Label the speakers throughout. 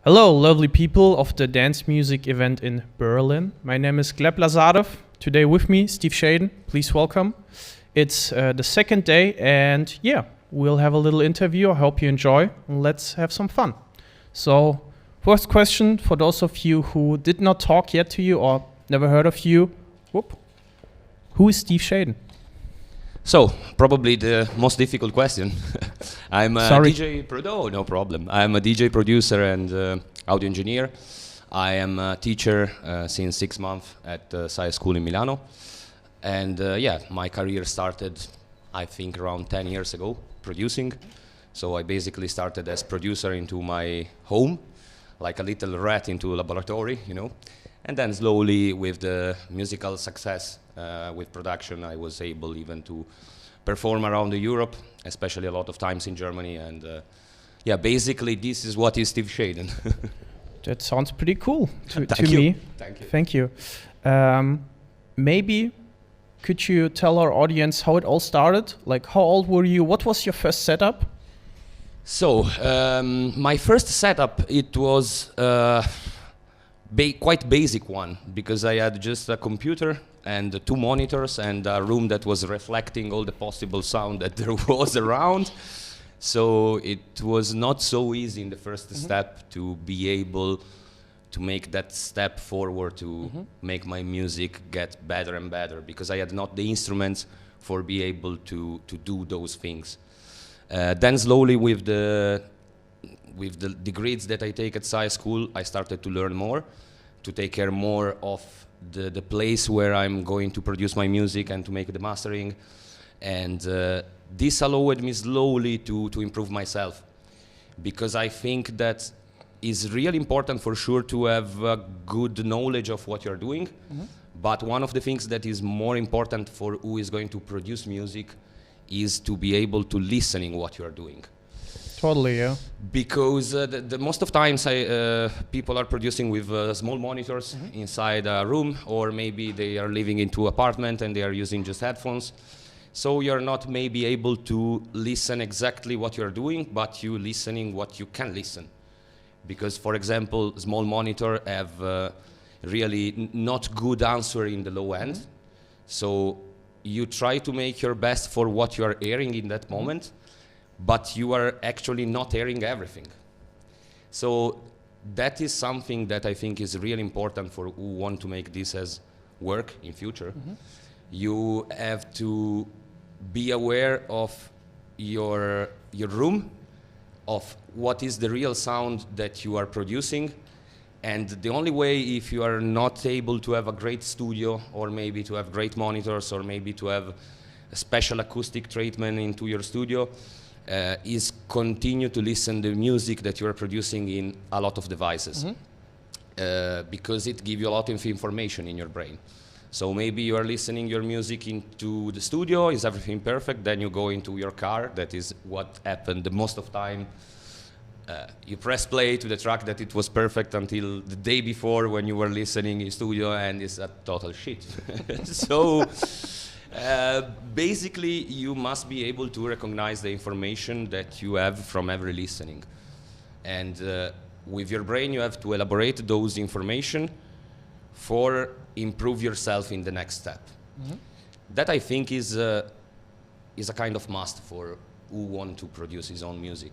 Speaker 1: Hello, lovely people of the dance music event in Berlin. My name is Gleb Lazarov. Today with me, Steve Shaden. Please welcome. It's the second day, and yeah, we'll have a little interview. I hope you enjoy, and let's have some fun. So, first question for those of you who did not talk yet to you or never heard of you. Who is Steve Shaden?
Speaker 2: So, probably the most difficult question. I'm a
Speaker 1: Sorry.
Speaker 2: DJ no problem. I'm a DJ producer and audio engineer. I am a teacher since 6 months at the Sci School in Milano. And yeah, my career started, I think, around 10 years ago, producing. So I basically started as producer into my home, like a little rat into a laboratory, you know. And then slowly, with the musical success with production, I was able even to perform around Europe, especially a lot of times in Germany. And yeah, basically, this is what is Steve Shaden.
Speaker 1: That sounds pretty cool to me.
Speaker 2: Thank you.
Speaker 1: Thank you. Maybe could you tell our audience how it all started? Like, how old were you? What was your first setup?
Speaker 2: So, my first setup, it was quite basic one, because I had just a computer and 2 monitors and a room that was reflecting all the possible sound that there was around. So it was not so easy in the first step to be able to make that step forward to make my music get better and better, because I had not the instruments for be able to do those things. Then slowly with the grades that I take at Sci School, I started to learn more, to take care more of the place where I'm going to produce my music and to make the mastering. And this allowed me slowly to improve myself, because I think that is really important for sure to have a good knowledge of what you're doing. But one of the things that is more important for who is going to produce music is to be able to listening what you're doing.
Speaker 1: Totally, yeah.
Speaker 2: Because the most of times people are producing with small monitors inside a room, or maybe they are living in 2 apartments and they are using just headphones. So you're not maybe able to listen exactly what you're doing, but you listening what you can listen. Because, for example, small monitor have really not good answer in the low end. So you try to make your best for what you are hearing in that moment, but you are actually not hearing everything. So that is something that I think is really important for who want to make this as work in future. You have to be aware of your room, of what is the real sound that you are producing. And the only way, if you are not able to have a great studio, or maybe to have great monitors, or maybe to have a special acoustic treatment into your studio, is continue to listen to the music that you are producing in a lot of devices, because it gives you a lot of information in your brain. So maybe you are listening your music into the studio, is everything perfect, then you go into your car, that is what happened the most of time. You press play to the track that it was perfect until the day before when you were listening in studio, and it's a total shit. So basically, you must be able to recognize the information that you have from every listening. And with your brain, you have to elaborate those information for improve yourself in the next step. That, I think, is a kind of must for who want to produce his own music.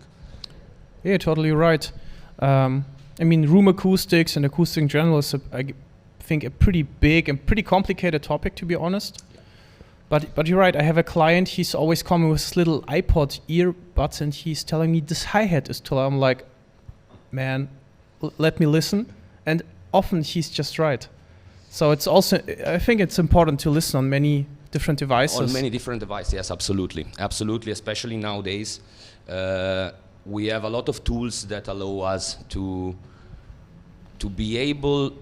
Speaker 1: Yeah, totally right. I mean, room acoustics and acoustic in general is, I think, a pretty big and pretty complicated topic, to be honest. But you're right, I have a client, he's always coming with his little iPod earbuds, and he's telling me this hi-hat is too loud. I'm like, man, let me listen. And often he's just right. So it's also, I think it's important to listen on many different devices.
Speaker 2: On many different devices, yes, absolutely. Absolutely, especially nowadays. We have a lot of tools that allow us to be able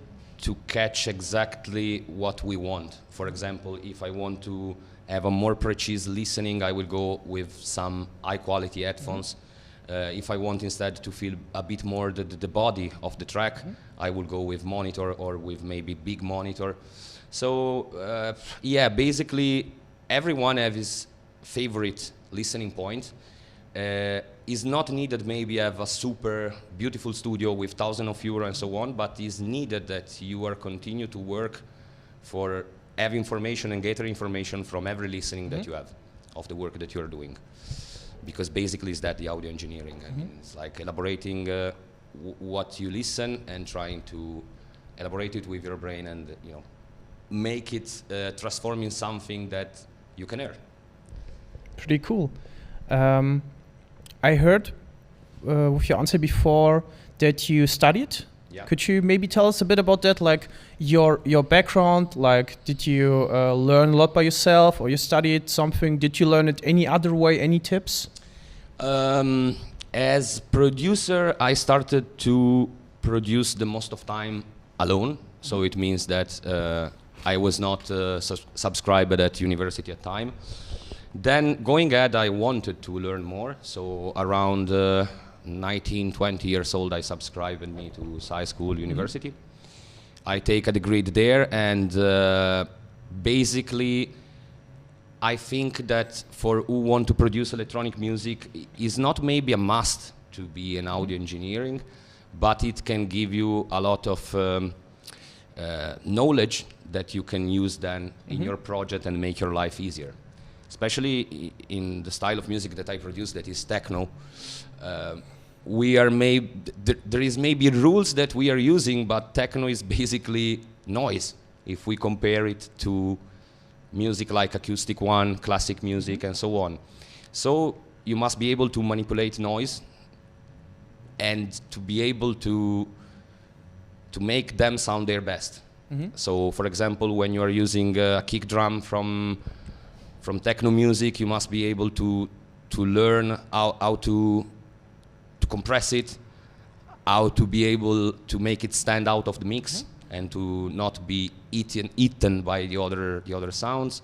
Speaker 2: to catch exactly what we want. For example, if I want to have a more precise listening, I will go with some high-quality headphones. If I want instead to feel a bit more the body of the track, I will go with monitor or with maybe big monitor. So yeah, basically everyone has his favorite listening point, is not needed maybe have a super beautiful studio with thousands of euro and so on, but is needed that you are continue to work for have information and gather information from every listening that you have of the work that you are doing. Because basically it's that the audio engineering. I mean, it's like elaborating what you listen and trying to elaborate it with your brain and make it transform in something that you can hear.
Speaker 1: Pretty cool. I heard with your answer before that you studied.
Speaker 2: Yeah.
Speaker 1: Could you maybe tell us a bit about that, like your background? Like, did you learn a lot by yourself, or you studied something? Did you learn it any other way? Any tips?
Speaker 2: As producer, I started to produce the most of time alone. So it means that I was not subscribed at university at time. Then going ahead, I wanted to learn more. So around 19, 20 years old, I subscribed me to high school, university. I take a degree there, and basically, I think that for who want to produce electronic music, is not maybe a must to be an audio engineering, but it can give you a lot of knowledge that you can use then in your project and make your life easier. Especially in the style of music that I produce, that is techno. We are there is maybe rules that we are using, but techno is basically noise. If we compare it to music like acoustic one, classic music, and so on. So you must be able to manipulate noise and to be able to make them sound their best. So, for example, when you are using a kick drum from techno music, you must be able to learn how to compress it, how to be able to make it stand out of the mix, and to not be eaten by the other sounds.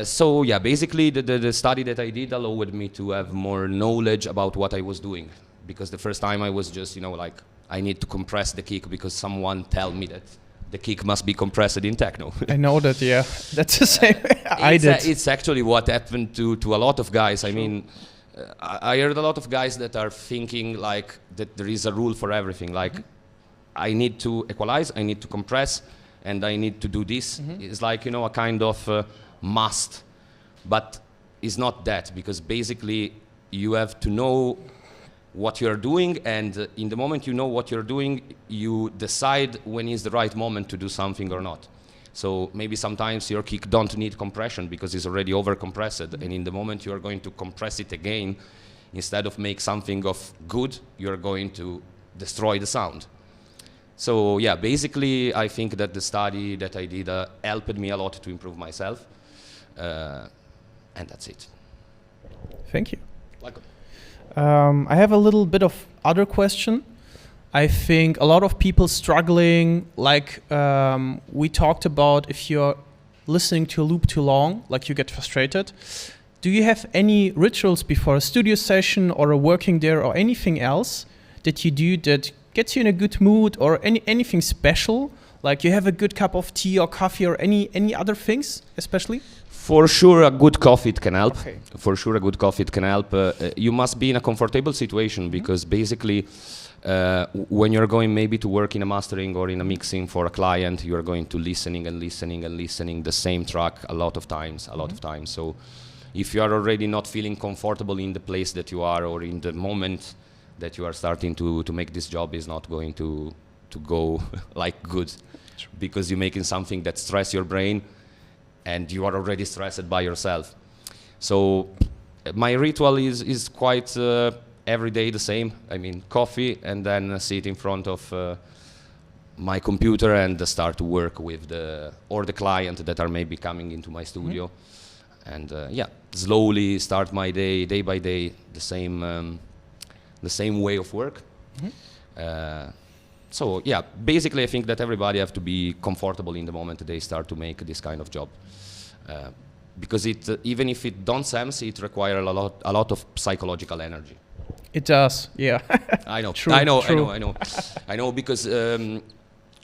Speaker 2: So yeah, basically the study that I did allowed me to have more knowledge about what I was doing, because the first time I was just like, I need to compress the kick because someone tell me that the kick must be compressed in techno.
Speaker 1: I know that, yeah. That's the same. I did.
Speaker 2: It's actually what happened to a lot of guys. I mean, I heard a lot of guys that are thinking like that there is a rule for everything. Like, I need to equalize, I need to compress, and I need to do this. It's like, a kind of must. But it's not that, because basically you have to know what you're doing, and in the moment you know what you're doing, you decide when is the right moment to do something or not. So maybe sometimes your kick don't need compression because it's already over compressed, and in the moment you are going to compress it again, instead of make something of good, you're going to destroy the sound. So yeah, basically I think that the study that I did helped me a lot to improve myself, and that's it.
Speaker 1: Thank you.
Speaker 2: Welcome.
Speaker 1: I have a little bit of other question. I think a lot of people struggling, like we talked about, if you're listening to a loop too long, like you get frustrated. Do you have any rituals before a studio session or a working there or anything else that you do that gets you in a good mood, or anything special? Like you have a good cup of tea or coffee, or any other things especially?
Speaker 2: For sure, a good coffee it can help.
Speaker 1: Okay.
Speaker 2: For sure, a good coffee it can help. You must be in a comfortable situation, because basically, when you're going maybe to work in a mastering or in a mixing for a client, you are going to listening the same track a lot of times. So, if you are already not feeling comfortable in the place that you are, or in the moment that you are starting to make this job, is not going to go like good, because you're making something that stress your brain, and you are already stressed by yourself. So my ritual is quite every day the same. I mean, coffee, and then sit in front of my computer and start to work with the client that are maybe coming into my studio. And yeah, slowly start my day by day, the same way of work. So yeah, basically I think that everybody have to be comfortable in the moment they start to make this kind of job, because it even if it don't sense, it requires a lot of psychological energy.
Speaker 1: It does, yeah.
Speaker 2: I know,
Speaker 1: True,
Speaker 2: I know,
Speaker 1: true.
Speaker 2: I know, because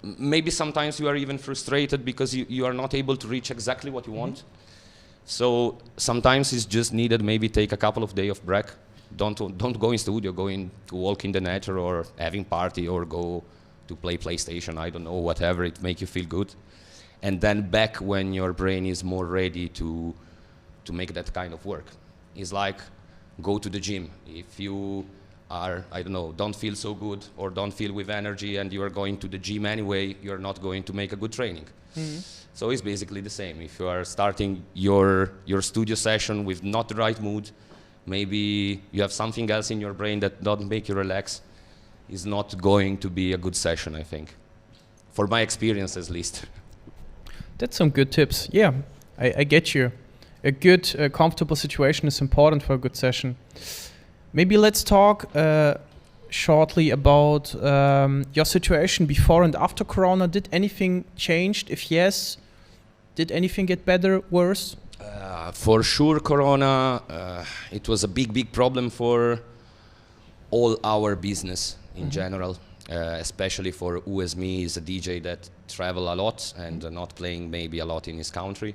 Speaker 2: maybe sometimes you are even frustrated because you are not able to reach exactly what you want. So sometimes it's just needed maybe take a couple of days of break. Don't go in studio, go in to walk in the nature or having party or go to play PlayStation, I don't know, whatever, it make you feel good. And then back when your brain is more ready to make that kind of work. It's like go to the gym. If you are, I don't know, don't feel so good or don't feel with energy and you are going to the gym anyway, you're not going to make a good training. So it's basically the same. If you are starting your studio session with not the right mood, maybe you have something else in your brain that doesn't make you relax, it's not going to be a good session, I think. For my experience, at least.
Speaker 1: That's some good tips. Yeah, I get you. A good, comfortable situation is important for a good session. Maybe let's talk shortly about your situation before and after Corona. Did anything change? If yes, did anything get better, worse?
Speaker 2: For sure, Corona, it was a big problem for all our business in general, especially for who as me is a DJ that travel a lot and not playing maybe a lot in his country.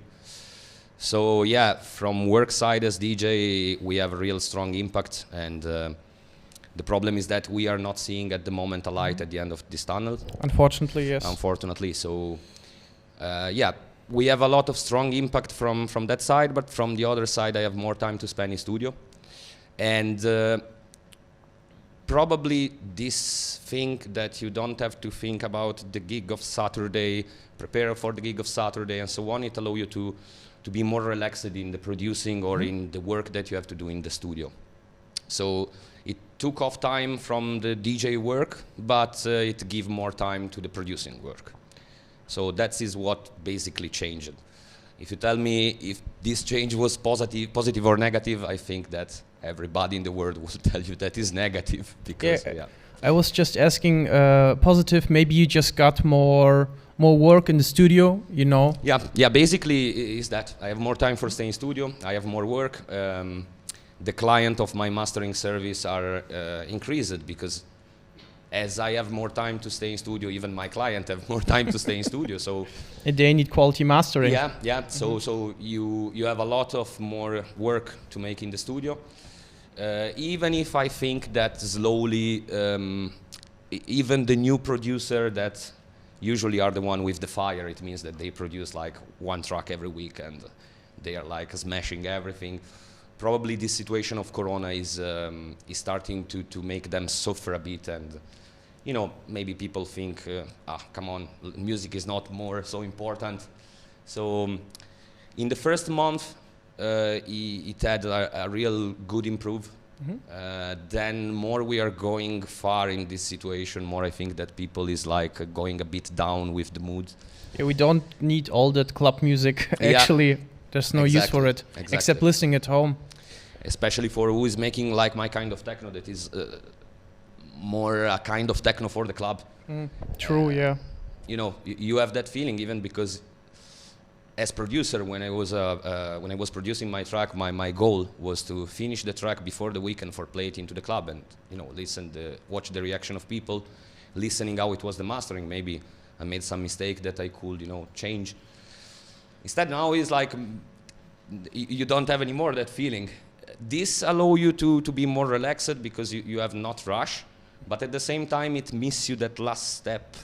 Speaker 2: So yeah, from work side as DJ, we have a real strong impact, and the problem is that we are not seeing at the moment a light at the end of this tunnel.
Speaker 1: Unfortunately, yes.
Speaker 2: Unfortunately, so yeah, we have a lot of strong impact from that side, but from the other side, I have more time to spend in studio, and probably this thing that you don't have to think about the gig of Saturday, prepare for the gig of Saturday, and so on. It allows you to be more relaxed in the producing or in the work that you have to do in the studio. So it took off time from the DJ work, but it gave more time to the producing work. So that is what basically changed. If you tell me if this change was positive or negative, I think that everybody in the world will tell you that is negative, because yeah.
Speaker 1: I was just asking positive, maybe you just got more work in the studio, you know?
Speaker 2: Yeah, basically is that I have more time for staying in studio, I have more work. The client of my mastering service are increased, because as I have more time to stay in studio, even my client have more time to stay in studio. So
Speaker 1: they need quality mastering.
Speaker 2: Yeah. So you have a lot of more work to make in the studio. Even if I think that slowly, even the new producer that usually are the one with the fire, it means that they produce like one track every week and they are like smashing everything. Probably this situation of Corona is starting to make them suffer a bit, and you know, maybe people think, come on, music is not more so important. So in the first month, it had a real good improve. Then more we are going far in this situation, more I think that people is like going a bit down with the mood.
Speaker 1: Yeah, we don't need all that club music. Actually, there's no use for it, except listening at home.
Speaker 2: Especially for who is making like my kind of techno, that is more a kind of techno for the club.
Speaker 1: True, yeah.
Speaker 2: You know, you have that feeling, even because as producer, when I was producing my track, my goal was to finish the track before the weekend for play it into the club, and you know, watch the reaction of people, listening how it was the mastering. Maybe I made some mistake that I could, you know, change. Instead, now it's like you don't have anymore that feeling. This allows you to be more relaxed, because you have not rush, but at the same time it miss you that last step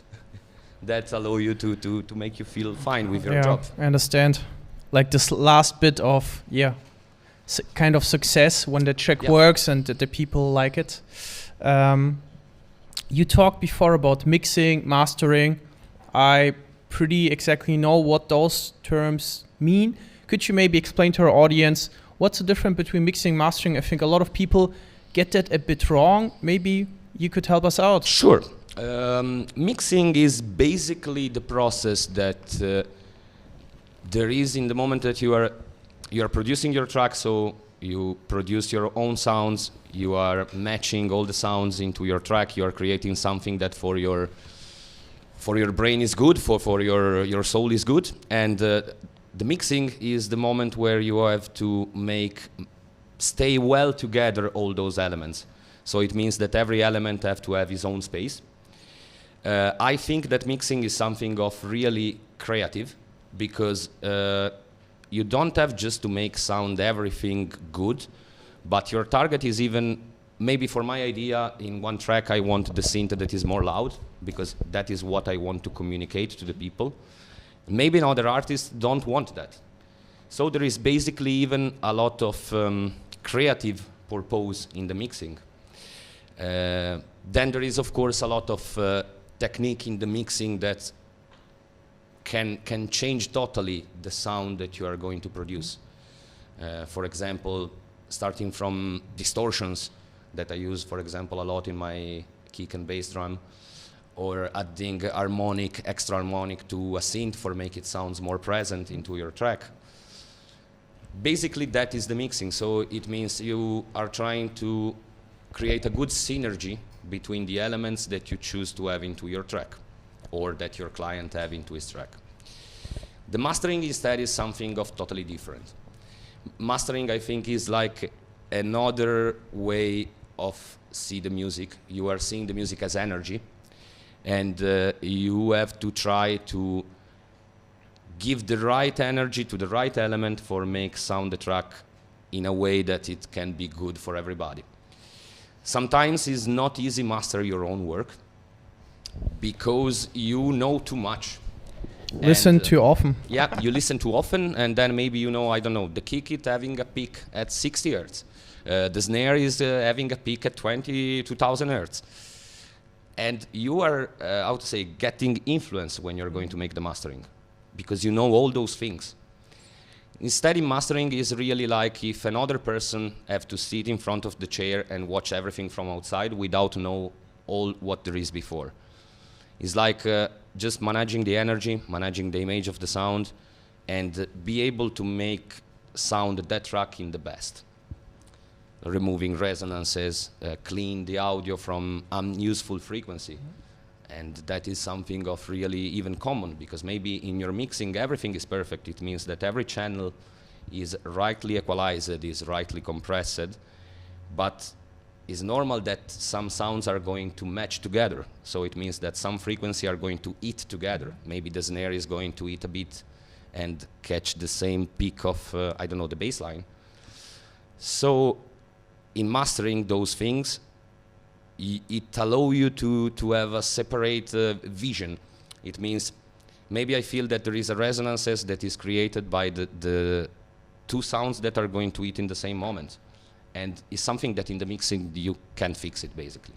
Speaker 2: that allow you to make you feel fine with your job.
Speaker 1: I understand. Like this last bit of kind of success when the track works and the people like it. You talked before about mixing, mastering. I pretty exactly know what those terms mean. Could you maybe explain to our audience what's the difference between mixing and mastering? I think a lot of people get that a bit wrong. Maybe you could help us out.
Speaker 2: Sure. Mixing is basically the process that there is in the moment that you are producing your track. So you produce your own sounds. You are matching all the sounds into your track. You are creating something that for your brain is good, for your soul is good, and the mixing is the moment where you have to stay well together all those elements. So it means that every element have to have his own space. I think that mixing is something of really creative, because you don't have just to make sound everything good, but your target is even, maybe for my idea, in one track I want the synth that is more loud, because that is what I want to communicate to the people. Maybe another artists don't want that. So there is basically even a lot of creative purpose in the mixing. Then there is, of course, a lot of technique in the mixing that can change totally the sound that you are going to produce. For example, starting from distortions that I use, for example, a lot in my kick and bass drum, or adding harmonic, extra harmonic to a synth for make it sounds more present into your track. Basically, that is the mixing. So it means you are trying to create a good synergy between the elements that you choose to have into your track, or that your client have into his track. The mastering instead is something of totally different. Mastering, I think, is like another way of see the music. You are seeing the music as energy, and you have to try to give the right energy to the right element for make sound the track in a way that it can be good for everybody. Sometimes it's not easy master your own work because you know too much.
Speaker 1: Listen too often.
Speaker 2: Yeah, you listen too often, and then maybe you know, I don't know, the kick is having a peak at 60 hertz. The snare is having a peak at 22,000 hertz. And you are, how to say, getting influence when you're going to make the mastering, because you know all those things. Instead, in mastering is really like if another person have to sit in front of the chair and watch everything from outside without know all what there is before. It's like just managing the energy, managing the image of the sound, and be able to make sound that track in the best. Removing resonances, clean the audio from unuseful frequency. And that is something of really even common, because maybe in your mixing everything is perfect. It means that every channel is rightly equalized, is rightly compressed, but it's normal that some sounds are going to match together. So it means that some frequency are going to eat together. Maybe the snare is going to eat a bit and catch the same peak of, I don't know, the bass line. So in mastering those things, it allows you to have a separate vision. It means maybe I feel that there is a resonances that is created by the two sounds that are going to eat in the same moment. And it's something that in the mixing you can fix it, basically.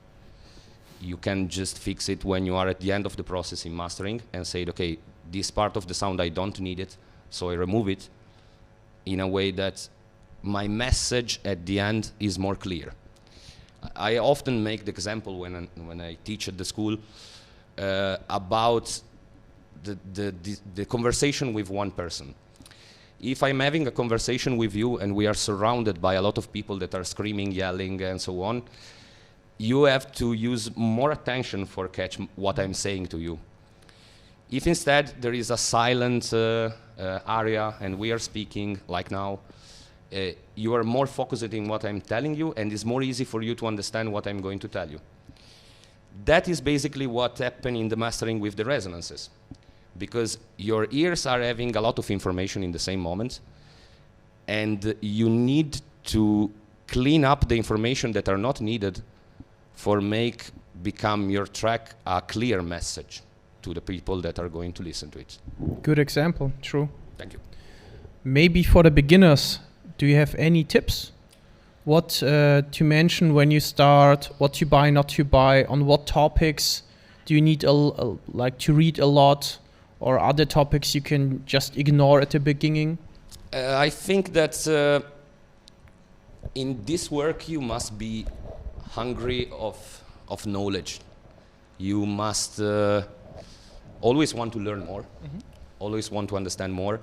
Speaker 2: You can just fix it when you are at the end of the process in mastering and say, okay, this part of the sound I don't need it, so I remove it in a way that my message at the end is more clear. I often make the example when I teach at the school about the conversation with one person. If I'm having a conversation with you and we are surrounded by a lot of people that are screaming, yelling, and so on, you have to use more attention for catch what I'm saying to you. If instead there is a silent area and we are speaking like now, you are more focused in what I'm telling you, and it's more easy for you to understand what I'm going to tell you. That is basically what happened in the mastering with the resonances, because your ears are having a lot of information in the same moment, and you need to clean up the information that are not needed for become your track a clear message to the people that are going to listen to it.
Speaker 1: Good example, true.
Speaker 2: Thank you.
Speaker 1: Maybe for the beginners, do you have any tips? What to mention when you start, what to buy, not to buy, on what topics? Do you need like to read a lot, or other topics you can just ignore at the beginning?
Speaker 2: I think that in this work you must be hungry of knowledge. You must always want to learn more, always want to understand more.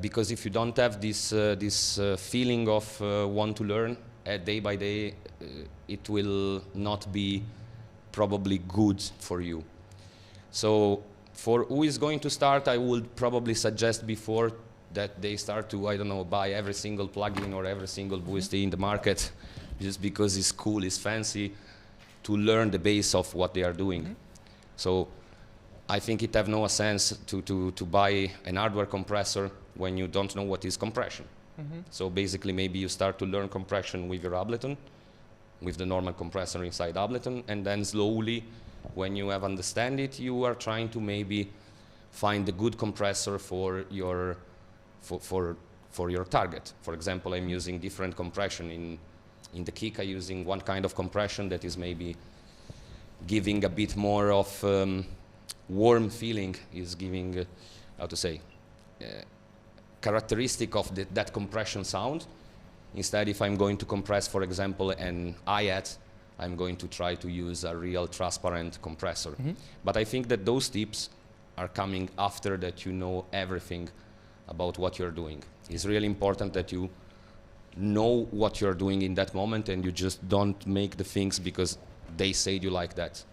Speaker 2: Because if you don't have this feeling of want to learn day by day, it will not be probably good for you. So for who is going to start, I would probably suggest before that they start to, I don't know, buy every single plugin or every single VST in the market just because it's cool, it's fancy, to learn the base of what they are doing. So I think it have no sense to buy an hardware compressor when you don't know what is compression. So basically, maybe you start to learn compression with your Ableton, with the normal compressor inside Ableton, and then slowly, when you have understand it, you are trying to maybe find a good compressor for your for your target. For example, I'm using different compression in the kick. I'm using one kind of compression that is maybe giving a bit more of warm feeling, is giving how to say characteristic of that compression sound. Instead, if I'm going to compress, for example, an hi-hat, I'm going to try to use a real transparent compressor. But I think that those tips are coming after that you know everything about what you're doing. It's really important that you know what you're doing in that moment and you just don't make the things because they say you like that.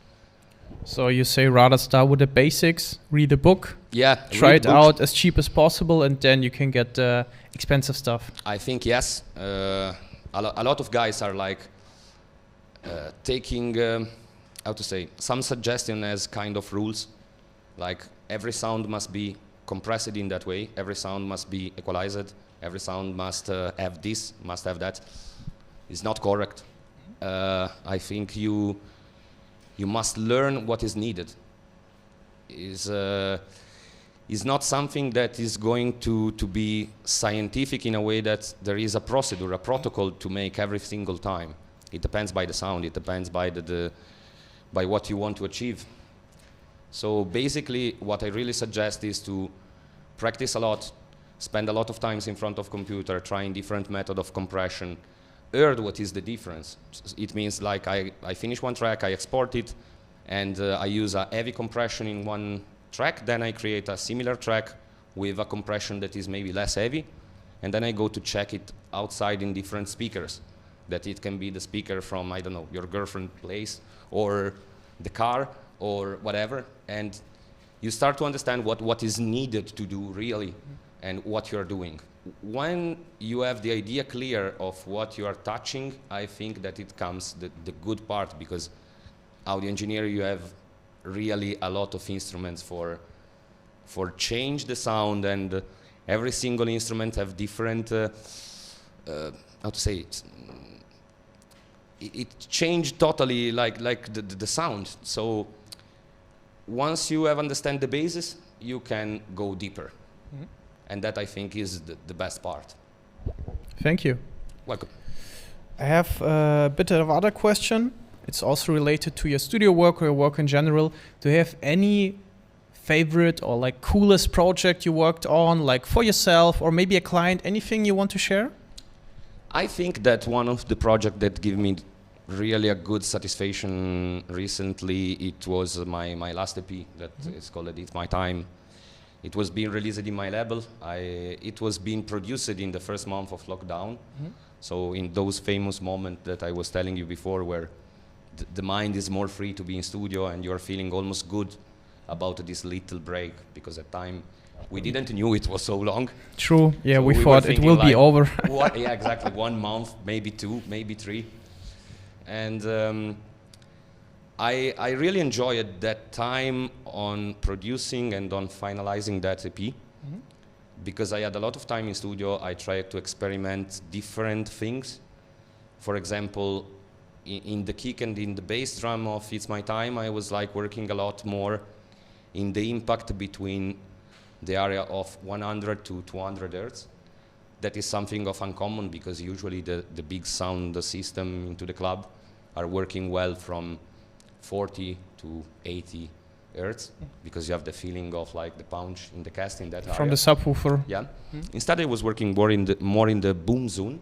Speaker 1: So you say rather start with the basics, read a book, try it out as cheap as possible, and then you can get expensive stuff.
Speaker 2: I think yes. A lot of guys are like taking, how to say, some suggestion as kind of rules. Like every sound must be compressed in that way, every sound must be equalized, every sound must have this, must have that. It's not correct. I think you must learn what is needed. Is not something that is going to be scientific in a way that there is a procedure, a protocol to make every single time. It depends by the sound, it depends by by what you want to achieve. So basically, what I really suggest is to practice a lot, spend a lot of times in front of computer, trying different method of compression, heard what is the difference. It means like I finish one track, I export it, and I use a heavy compression in one track, then I create a similar track with a compression that is maybe less heavy, and then I go to check it outside in different speakers. That it can be the speaker from, I don't know, your girlfriend's place, or the car, or whatever, and you start to understand what is needed to do really, and what you're doing. When you have the idea clear of what you are touching, I think that it comes the good part, because audio engineer, you have really a lot of instruments for change the sound, and every single instrument have different, how to say it changed totally like the sound. So once you have understand the basis, you can go deeper. And that, I think, is the best part.
Speaker 1: Thank you.
Speaker 2: Welcome.
Speaker 1: I have a bit of other question. It's also related to your studio work or your work in general. Do you have any favorite or like coolest project you worked on, like for yourself or maybe a client, anything you want to share?
Speaker 2: I think that one of the projects that give me really a good satisfaction recently, it was my last EP that is called It's My Time. It was being released in my label. It was being produced in the first month of lockdown. So in those famous moments that I was telling you before, where the mind is more free to be in studio and you're feeling almost good about this little break, because at time we didn't knew it was so long.
Speaker 1: True. Yeah,
Speaker 2: so
Speaker 1: we thought it will be over.
Speaker 2: Yeah, exactly. 1 month, maybe 2, maybe 3. And I really enjoyed that time on producing and on finalizing that EP, because I had a lot of time in studio. I tried to experiment different things. For example, in the kick and in the bass drum of It's My Time, I was like working a lot more in the impact between the area of 100 to 200 hertz. That is something of uncommon, because usually the big sound system into the club are working well from 40 to 80 hertz, because you have the feeling of like the punch in the cast in that area.
Speaker 1: From the subwoofer.
Speaker 2: Yeah. Instead, I was working more in the boom zone,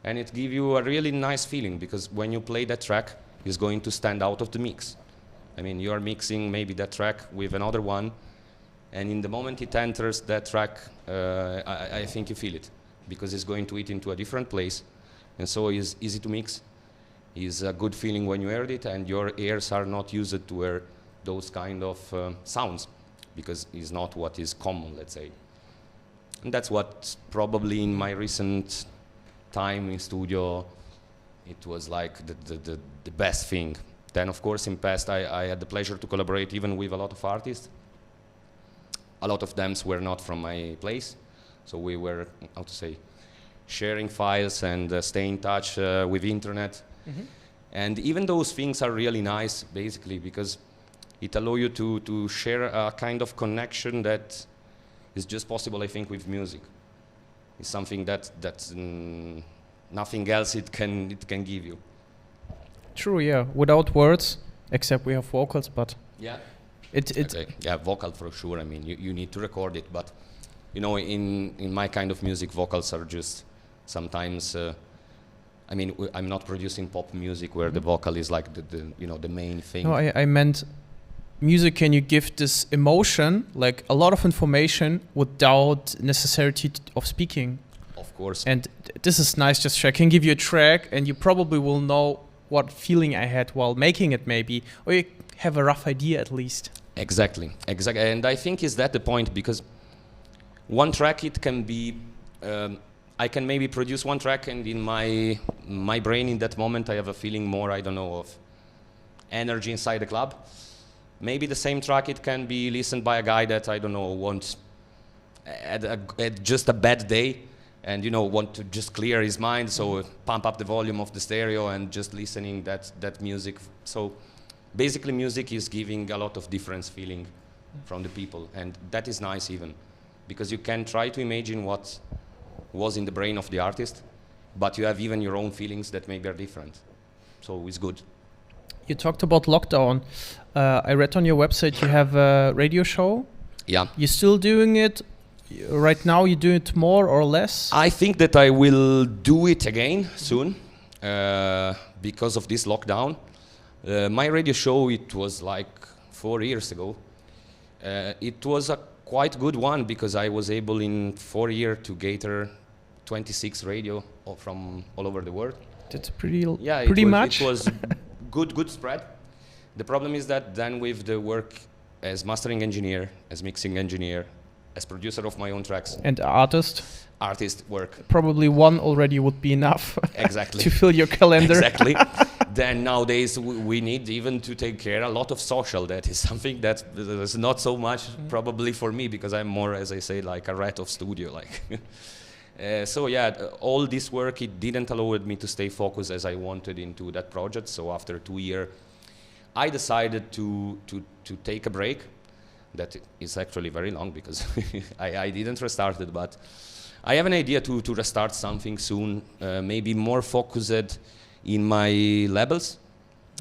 Speaker 2: and it gives you a really nice feeling, because when you play that track, it's going to stand out of the mix. I mean, you are mixing maybe that track with another one, and in the moment it enters that track, I think you feel it, because it's going to hit into a different place, and so it's easy to mix. It's a good feeling when you heard it, and your ears are not used to hear those kind of sounds, because it's not what is common, let's say. And that's what probably in my recent time in studio, it was like the best thing. Then, of course, in past, I had the pleasure to collaborate even with a lot of artists. A lot of them were not from my place. So we were, how to say, sharing files and stay in touch with internet. And even those things are really nice, basically, because it allows you to share a kind of connection that is just possible, I think, with music. It's something that's nothing else it can give you.
Speaker 1: True, yeah. Without words, except we have vocals, but
Speaker 2: yeah,
Speaker 1: okay.
Speaker 2: Yeah, vocal for sure. I mean, you need to record it, but you know, in my kind of music, vocals are just sometimes. I mean, I'm not producing pop music where the vocal is like the main thing.
Speaker 1: No, I meant music. Can you give this emotion, like a lot of information, without necessity of speaking?
Speaker 2: Of course.
Speaker 1: And this is nice. Just I can give you a track, and you probably will know what feeling I had while making it, maybe, or you have a rough idea at least.
Speaker 2: Exactly. And I think is that the point, because one track, it can be. I can maybe produce one track, and in my brain in that moment I have a feeling more, I don't know, of energy inside the club. Maybe the same track, it can be listened by a guy that, I don't know, wants at just a bad day, and want to just clear his mind, so pump up the volume of the stereo and just listening that music. So basically music is giving a lot of different feeling from the people, and that is nice even, because you can try to imagine what was in the brain of the artist, but you have even your own feelings that maybe are different. So it's good.
Speaker 1: You talked about lockdown. I read on your website you have a radio show.
Speaker 2: Yeah.
Speaker 1: You're still doing it? Right now you do it more or less?
Speaker 2: I think that I will do it again soon because of this lockdown. My radio show, it was like 4 years ago. It was a quite good one because I was able in 4 years to gather 26 radio from all over the world.
Speaker 1: That's pretty
Speaker 2: much. It was good spread. The problem is that then with the work as mastering engineer, as mixing engineer, as producer of my own tracks.
Speaker 1: And artist
Speaker 2: work.
Speaker 1: Probably one already would be enough.
Speaker 2: Exactly.
Speaker 1: To fill your calendar.
Speaker 2: Exactly. Then nowadays we need even to take care a lot of social. That is something that is not so much probably for me, because I'm more, as I say, like a rat of studio. Like, so yeah, all this work, it didn't allow me to stay focused as I wanted into that project. So after 2 years, I decided to take a break. That is actually very long because I didn't restart it, but I have an idea to restart something soon, maybe more focused in my labels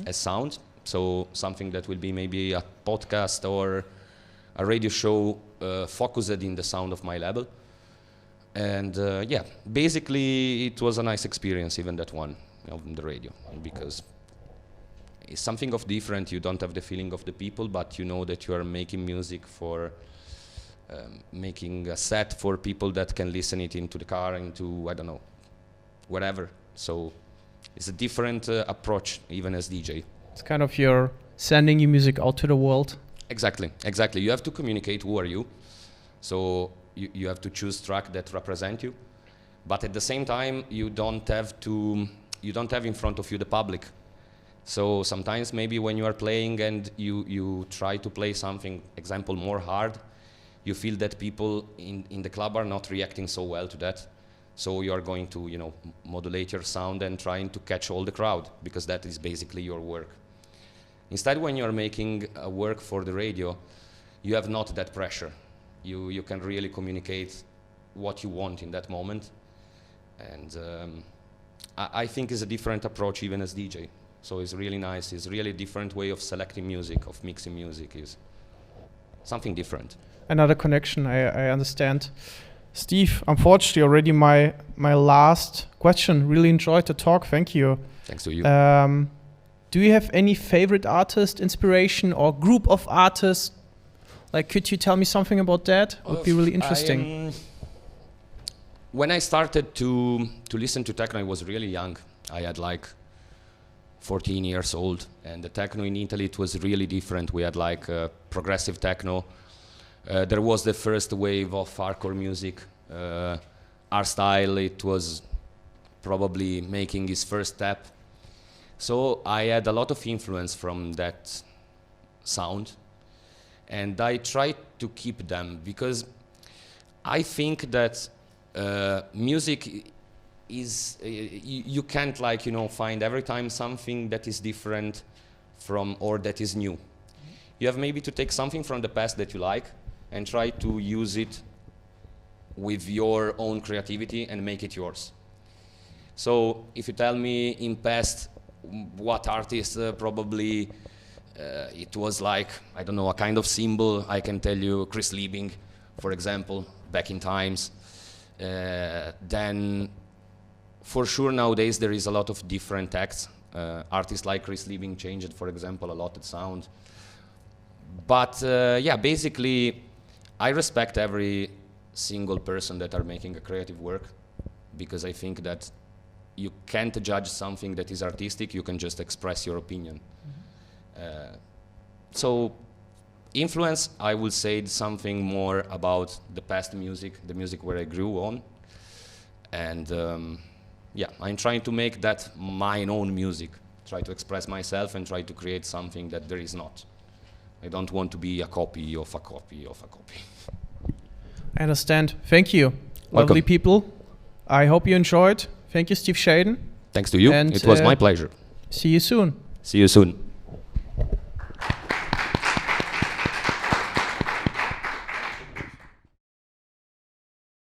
Speaker 2: as sound. So something that will be maybe a podcast or a radio show focused in the sound of my label. And yeah, basically it was a nice experience, even that one on the radio, because it's something of different. You don't have the feeling of the people, but you know that you are making music for making a set for people that can listen it into the car, into, I don't know, whatever. So it's a different approach, even as DJ.
Speaker 1: It's kind of you're sending your music out to the world.
Speaker 2: Exactly. You have to communicate who are you. So you have to choose track that represent you, but at the same time you don't have in front of you the public. So sometimes maybe when you are playing and you try to play something, example, more hard, you feel that people in the club are not reacting so well to that. So you are going to, modulate your sound and trying to catch all the crowd, because that is basically your work. Instead, when you're making a work for the radio, you have not that pressure. You can really communicate what you want in that moment. And I think it's a different approach even as DJ. So it's really nice. It's really a different way of selecting music, of mixing music. Is something different.
Speaker 1: Another connection, I understand. Steve, unfortunately, already my last question. Really enjoyed the talk. Thank you.
Speaker 2: Thanks to you.
Speaker 1: Do you have any favorite artist, inspiration, or group of artists? Like, could you tell me something about that? Would be really interesting.
Speaker 2: When I started to listen to techno, I was really young. I had like 14 years old, and the techno in Italy, it was really different. We had like progressive techno. There was the first wave of hardcore music. Our style, it was probably making his first step. So I had a lot of influence from that sound, and I tried to keep them, because I think that music is you can't like find every time something that is different from or that is new. You have maybe to take something from the past that you like and try to use it with your own creativity and make it yours. So if you tell me in past what artist probably it was like, I don't know, a kind of symbol, I can tell you Chris Liebing, for example, back in times. Then for sure nowadays there is a lot of different acts. Artists like Chris Liebing changed, for example, a lot of sound. But yeah, basically I respect every single person that are making a creative work, because I think that you can't judge something that is artistic, you can just express your opinion. So influence, I would say something more about the past music, the music where I grew on. And yeah, I'm trying to make that my own music, try to express myself and try to create something that there is not. I don't want to be a copy of a copy of a copy.
Speaker 1: I understand. Thank you.
Speaker 2: Welcome.
Speaker 1: Lovely people. I hope you enjoyed. Thank you, Steve Shaden.
Speaker 2: Thanks to you.
Speaker 1: And,
Speaker 2: it was my pleasure.
Speaker 1: See you soon.
Speaker 2: See you soon.